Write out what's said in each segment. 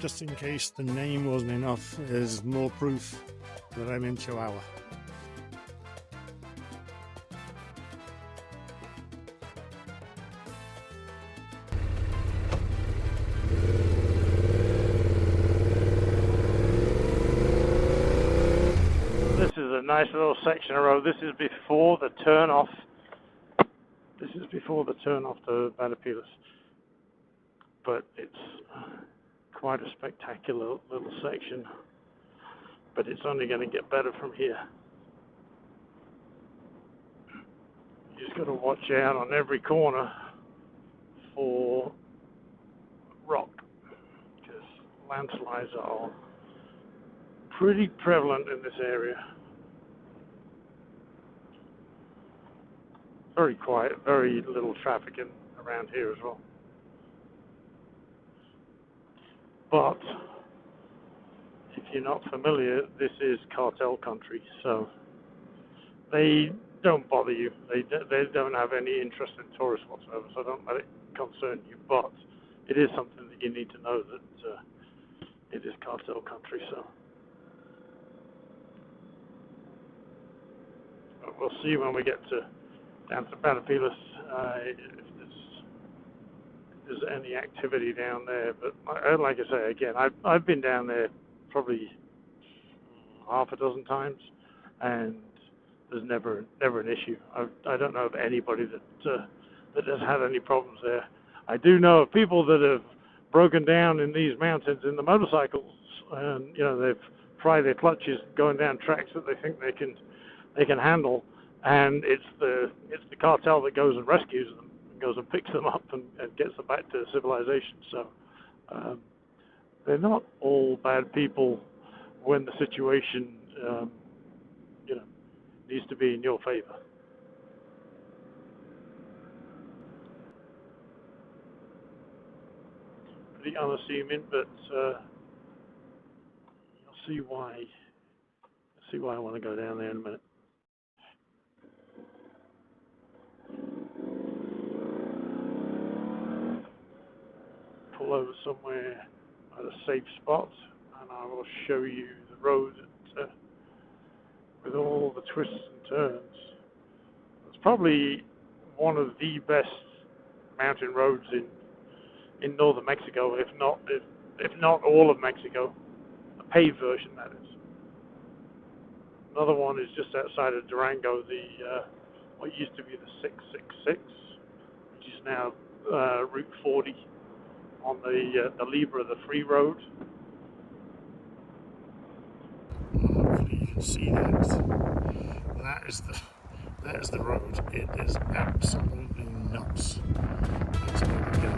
just in case the name wasn't enough, is more proof that I'm in Chihuahua. This is a nice little section of road. This is before the turn off. This is before the turn off to Batopilas. But it's quite a spectacular little section. But it's only going to get better from here. You just got to watch out on every corner for rock, because landslides are pretty prevalent in this area. Very quiet, very little traffic around here as well. But if you're not familiar, this is cartel country, so they don't bother you. They don't have any interest in tourists whatsoever, so don't let it concern you. But it is something that you need to know, that it is cartel country. So but we'll see when we get down to Batopilas if there's any activity down there. But like I say again, I've been down there probably half a dozen times, and there's never an issue. I don't know of anybody that has had any problems there. I do know of people that have broken down in these mountains in the motorcycles, and they've tried their clutches going down tracks that they think they can handle, and it's the cartel that goes and rescues them, and goes and picks them up and gets them back to civilization. So they're not all bad people when the situation needs to be in your favor. Pretty unassuming, but you'll see why. See why I want to go down there in a minute. Pull over somewhere at a safe spot, and I will show you the road with all the twists and turns. It's probably one of the best mountain roads in northern Mexico, if not all of Mexico. A paved version, that is. Another one is just outside of Durango, what used to be the 666, which is now Route 40 on the Libra, the free road. Hopefully you can see that. That is the road. It is absolutely nuts. That's where we go.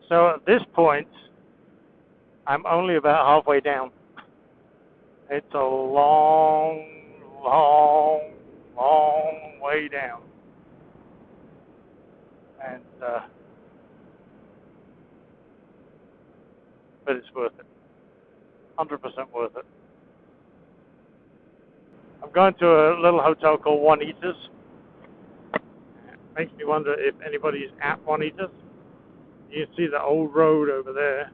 So at this point, I'm only about halfway down. It's a long, long, long way down. And, but it's worth it. 100% worth it. I'm going to a little hotel called Juanita's. It makes me wonder if anybody's at Juanita's. You can see the old road over there.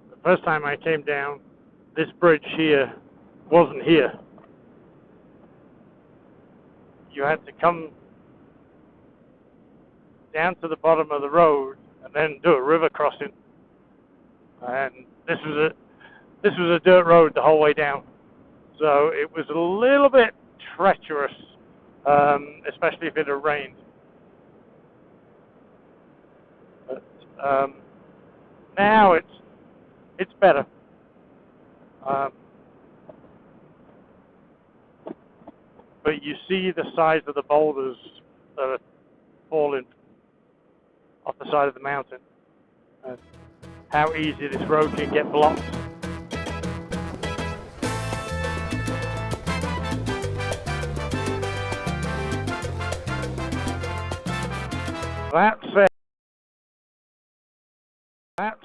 The first time I came down, this bridge here wasn't here. You had to come down to the bottom of the road and then do a river crossing. And this was a dirt road the whole way down. So it was a little bit treacherous, especially if it had rained. But now it's better. But you see the size of the boulders that are falling off the side of the mountain, and how easy this road can get blocked. That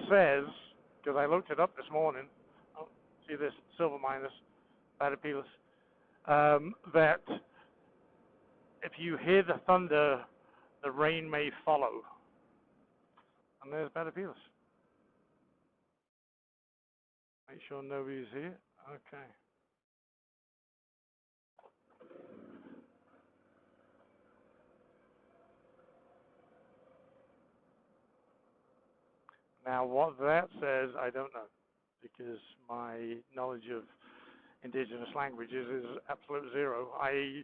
says, because I looked it up this morning, oh, see this, silver miners, Batopilas, that if you hear the thunder, the rain may follow. And there's Batopilas. Make sure nobody's here. Okay. Now, what that says, I don't know, because my knowledge of indigenous languages is absolute zero. I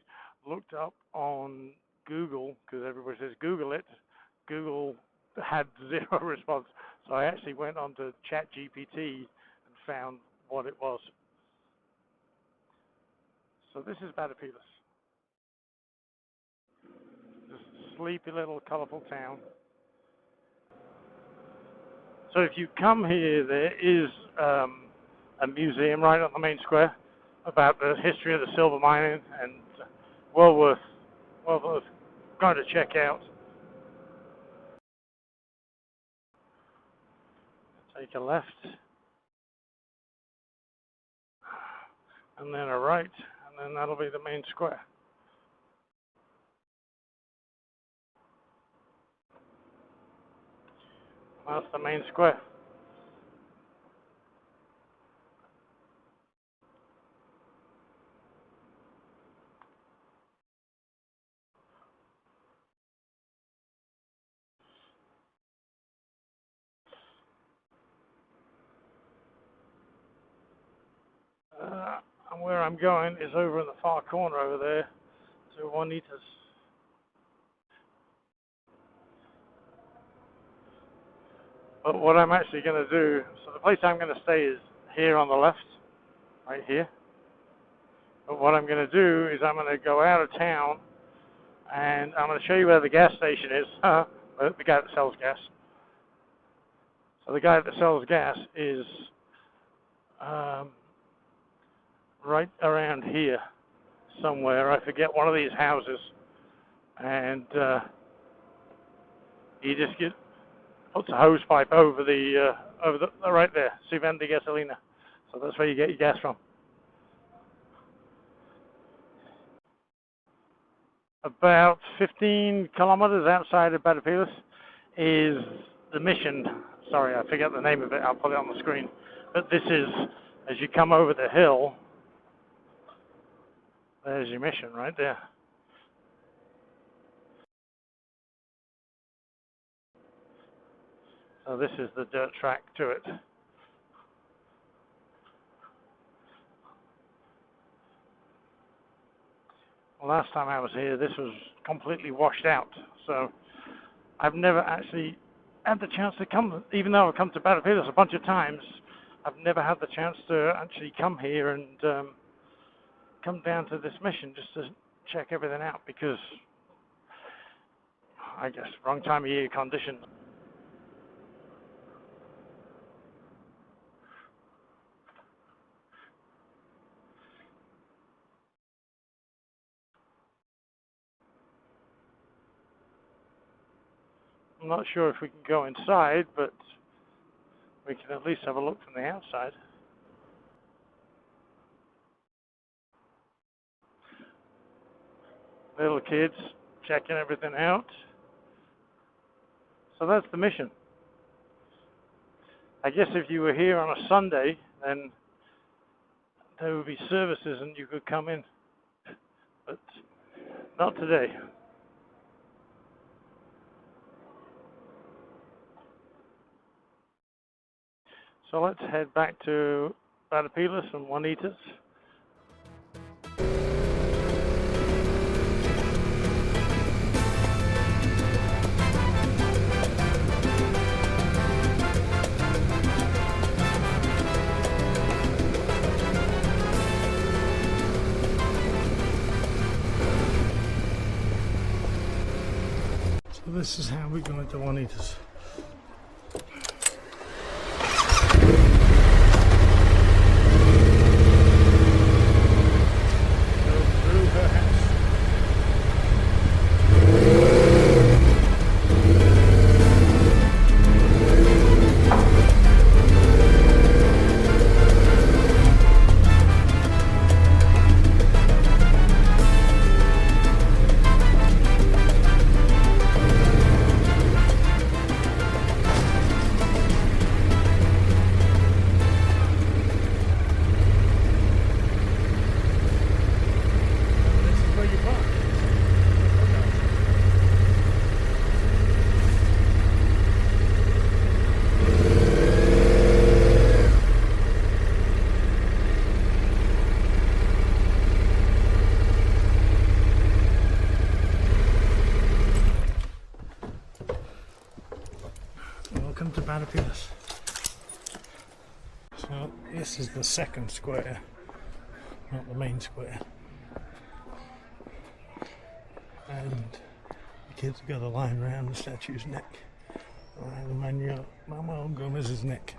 looked up on Google, because everybody says Google it. Google had zero response. So I actually went on to ChatGPT and found what it was. So this is Batopilas. This sleepy little colorful town. So if you come here, there is a museum right on the main square about the history of the silver mining, and well worth going to check out. Take a left, and then a right, and then that'll be the main square. That's the main square. And where I'm going is over in the far corner over there to Juanitas. But what I'm actually going to do, so the place I'm going to stay is here on the left, right here. But what I'm going to do is I'm going to go out of town, and I'm going to show you where the gas station is, the guy that sells gas. So the guy that sells gas is right around here somewhere. I forget one of these houses, and he just puts a hose pipe over the right there, si vende gasolina. So that's where you get your gas from. About 15 kilometers outside of Batopilas is the mission. Sorry, I forget the name of it. I'll put it on the screen. But this is, as you come over the hill, there's your mission right there. So this is the dirt track to it. Last time I was here, this was completely washed out. So I've never actually had the chance to come, even though I've come to Batopilas a bunch of times, I've never had the chance to actually come here and come down to this mission just to check everything out, because I guess wrong time of year conditions. I'm not sure if we can go inside, but we can at least have a look from the outside. Little kids checking everything out. So that's the mission. I guess if you were here on a Sunday, then there would be services and you could come in, but not today. So let's head back to Batopilas and Juanitas. So this is how we go into Juanitas. Welcome to Batopilas. So this is the second square, not the main square. And the kids have got a line around the statue's neck, around the Manuel Gomez's neck.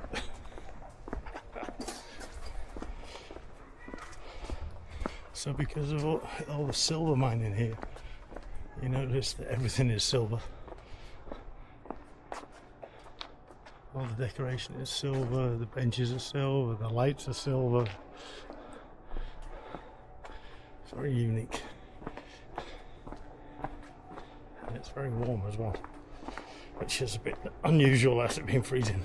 So because of all the silver mining here, you notice that everything is silver. All the decoration is silver, the benches are silver, the lights are silver. It's very unique. And it's very warm as well, which is a bit unusual after it being freezing.